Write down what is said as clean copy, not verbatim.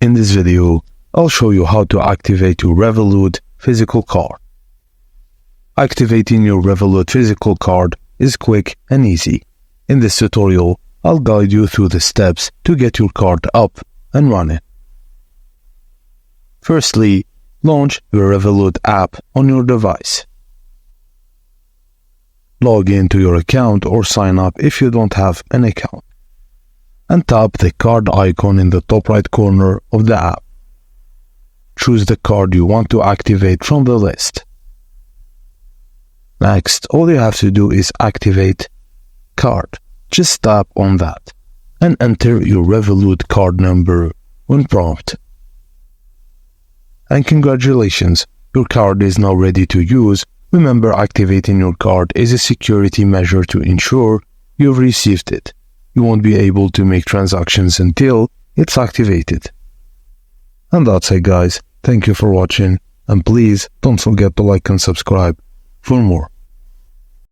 In this video, I'll show you how to activate your Revolut physical card. Activating your Revolut physical card is quick and easy. In this tutorial, I'll guide you through the steps to get your card up and running. Firstly, launch your Revolut app on your device. Log into your account or sign up if you don't have an account, and tap the card icon in the top right corner of the app. Choose the card you want to activate from the list. Next, all you have to do is activate card. Just tap on that and enter your Revolut card number when prompted. And congratulations, your card is now ready to use. Remember, activating your card is a security measure to ensure you've received it. You won't be able to make transactions until it's activated. And that's it, guys. Thank you for watching, and please don't forget to like and subscribe for more.